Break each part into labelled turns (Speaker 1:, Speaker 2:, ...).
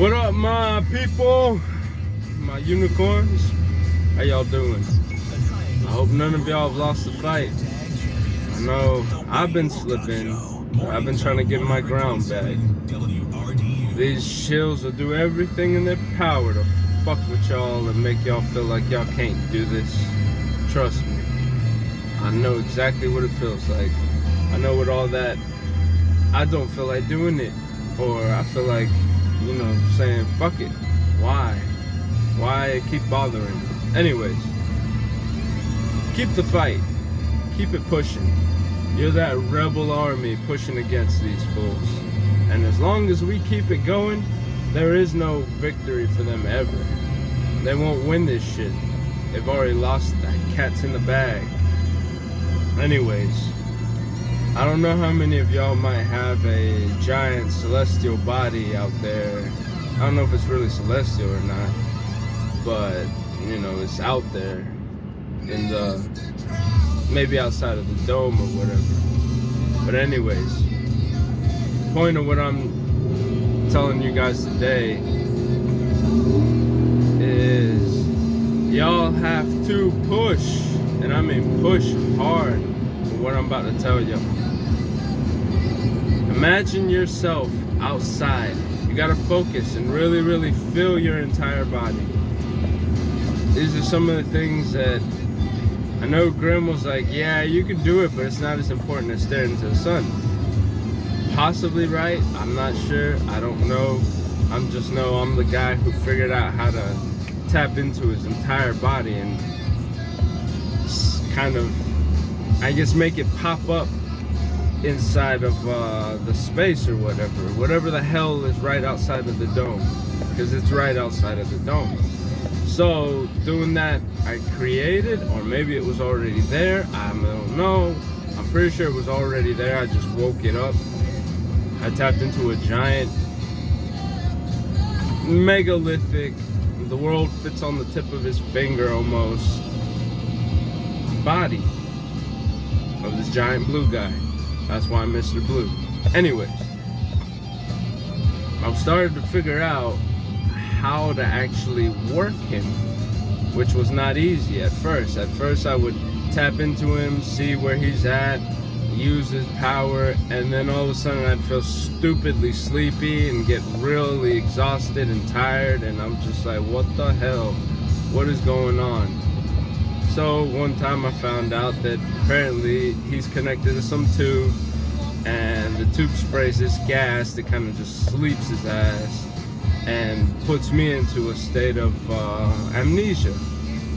Speaker 1: What up, my people? My unicorns? How y'all doing? I hope none of y'all have lost the fight. I know I've been slipping. I've been trying to get my ground back. These shills will do everything in their power to fuck with y'all and make y'all feel like y'all can't do this. Trust me. I know exactly what it feels like. I know what all that, I don't feel like doing it. Or I feel like, you know, saying, fuck it. Why? Why keep bothering? Anyways, keep the fight. Keep it pushing. You're that rebel army pushing against these fools. And as long as we keep it going, there is no victory for them ever. They won't win this shit. They've already lost that cat's in the bag. Anyways, I don't know how many of y'all might have a giant celestial body out there. I don't know if it's really celestial or not, but you know, it's out there in the, maybe outside of the dome or whatever. But anyways, the point of what I'm telling you guys today is y'all have to push, and I mean push hard for what I'm about to tell you. Imagine yourself outside. You gotta focus and really, really feel your entire body. These are some of the things that I know Grim was like, yeah, you can do it, but it's not as important as staring into the sun. Possibly right, I'm not sure, I don't know. I'm just know I'm the guy who figured out how to tap into his entire body and kind of, I guess, make it pop up inside of the space or whatever the hell is right outside of the dome, because it's right outside of the dome. So doing that, I created, or maybe it was already there, I don't know. I'm pretty sure it was already there, I just woke it up. I tapped into a giant, megalithic, the world fits on the tip of his finger almost, body of this giant blue guy. That's why I'm Mr. Blue. Anyways, I've started to figure out how to actually work him, which was not easy at first. At first I would tap into him, see where he's at, use his power, and then all of a sudden I'd feel stupidly sleepy and get really exhausted and tired, and I'm just like, what the hell? What is going on? So one time I found out that apparently he's connected to some tube, and the tube sprays this gas that kind of just sleeps his ass and puts me into a state of amnesia.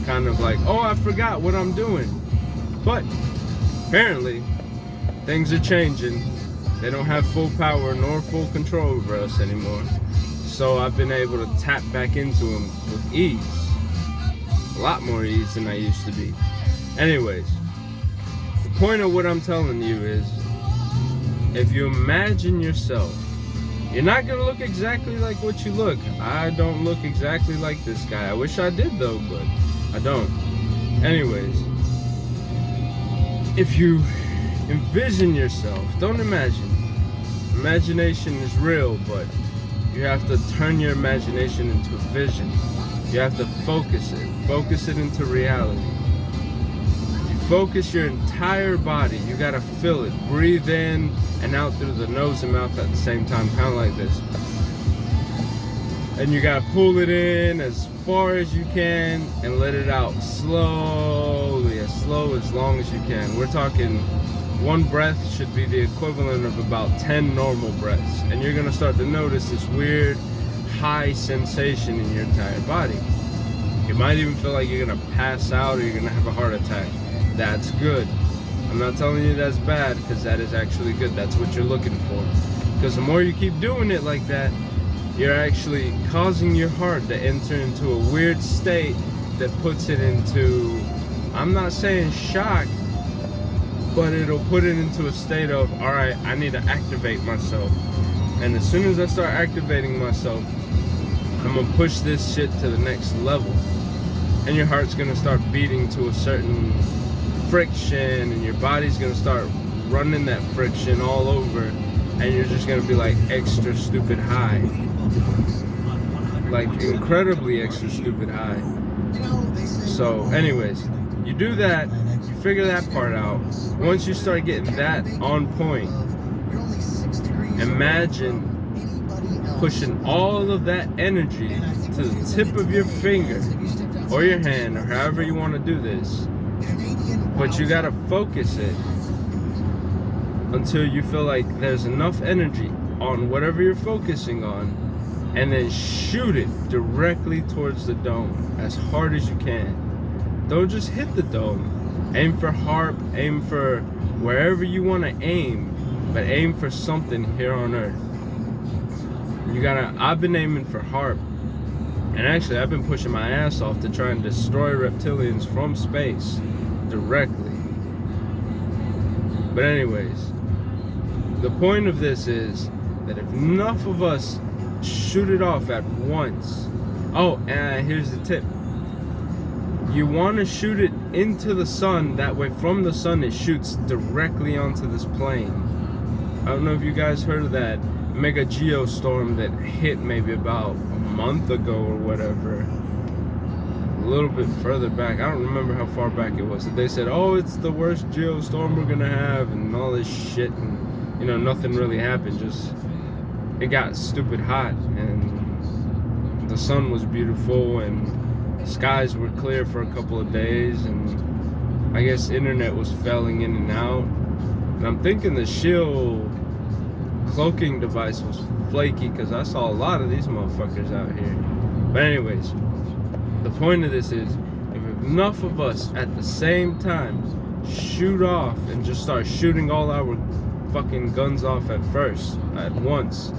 Speaker 1: Kind of like, oh, I forgot what I'm doing. But apparently things are changing. They don't have full power nor full control over us anymore. So I've been able to tap back into him with ease. A lot more ease than I used to be. Anyways, the point of what I'm telling you is, if you imagine yourself, you're not gonna look exactly like what you look. I don't look exactly like this guy. I wish I did though, but I don't. Anyways, if you envision yourself, don't imagine. Imagination is real, but you have to turn your imagination into a vision. You have to focus it into reality. You focus your entire body, you gotta feel it. Breathe in and out through the nose and mouth at the same time, kind of like this. And you gotta pull it in as far as you can and let it out slowly, as slow as long as you can. We're talking one breath should be the equivalent of about 10 normal breaths. And you're gonna start to notice this weird high sensation in your entire body. You might even feel like you're gonna pass out or you're gonna have a heart attack. That's good. I'm not telling you that's bad, because that is actually good. That's what you're looking for. Because the more you keep doing it like that, you're actually causing your heart to enter into a weird state that puts it into, I'm not saying shock, but it'll put it into a state of, all right, I need to activate myself. And as soon as I start activating myself, I'm gonna push this shit to the next level. And your heart's gonna start beating to a certain friction, and your body's gonna start running that friction all over, and you're just gonna be like extra stupid high. like incredibly extra stupid high. So anyways, you do that, you figure that part out. Once you start getting that on point, imagine pushing all of that energy to the tip of your finger or your hand, or however you want to do this. But you gotta focus it until you feel like there's enough energy on whatever you're focusing on, and then shoot it directly towards the dome as hard as you can. Don't just hit the dome. Aim for HARP, aim for wherever you want to aim, but aim for something here on Earth. I've been aiming for HARP, and actually I've been pushing my ass off to try and destroy reptilians from space directly. But anyways, the point of this is that if enough of us shoot it off at once. Oh, and here's the tip. You want to shoot it into the sun, that way from the sun it shoots directly onto this plane. I don't know if you guys heard of that mega geostorm that hit maybe about a month ago or whatever. A little bit further back. I don't remember how far back it was. They said, oh, it's the worst geostorm we're gonna have and all this shit, and you know, nothing really happened. Just it got stupid hot, and the sun was beautiful, and skies were clear for a couple of days, and I guess internet was failing in and out. And I'm thinking the shield cloaking device was flaky, because I saw a lot of these motherfuckers out here. But anyways, the point of this is, if enough of us at the same time shoot off and just start shooting all our fucking guns off at first, at once,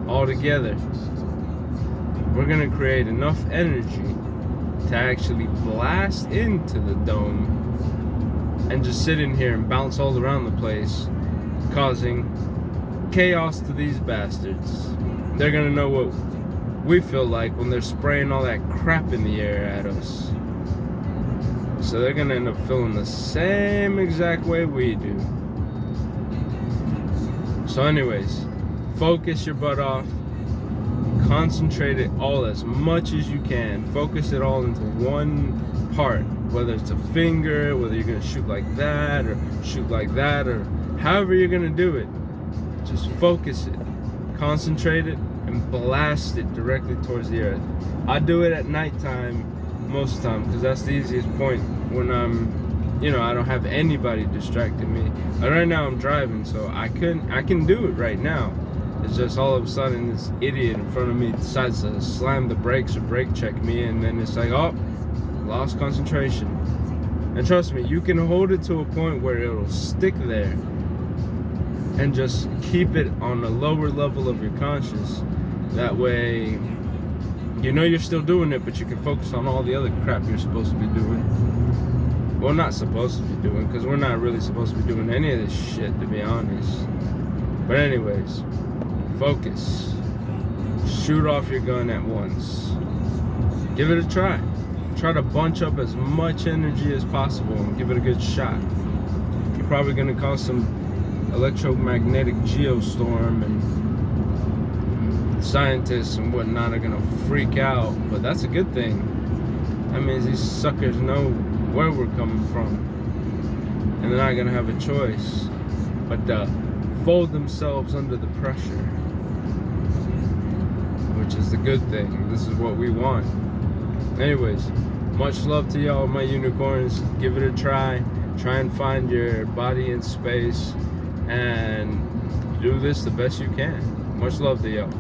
Speaker 1: all together, we're gonna create enough energy to actually blast into the dome and just sit in here and bounce all around the place, causing chaos to these bastards. They're gonna know what we feel like when they're spraying all that crap in the air at us. So they're gonna end up feeling the same exact way we do. So anyways, focus your butt off. Concentrate it all as much as you can. Focus it all into one part, whether it's a finger, whether you're gonna shoot like that or shoot like that, or however you're gonna do it. Just focus it, concentrate it, and blast it directly towards the earth. I do it at nighttime most of the time, because that's the easiest point when I don't have anybody distracting me. But right now I'm driving, so I can do it right now. It's just all of a sudden this idiot in front of me decides to slam the brakes or brake check me, and then it's like, oh, lost concentration. And trust me, you can hold it to a point where it'll stick there, and just keep it on a lower level of your conscious. That way, you know you're still doing it, but you can focus on all the other crap you're supposed to be doing. Well, not supposed to be doing, because we're not really supposed to be doing any of this shit, to be honest. But anyways, focus. Shoot off your gun at once. Give it a try. Try to bunch up as much energy as possible and give it a good shot. You're probably going to cause some electromagnetic geostorm, and scientists and whatnot are going to freak out. But that's a good thing. That means these suckers know where we're coming from, and they're not going to have a choice but to fold themselves under the pressure, which is the good thing. This is what we want. Anyways, much love to y'all, my unicorns. Give it a try. Try and find your body in space and do this the best you can. Much love to y'all.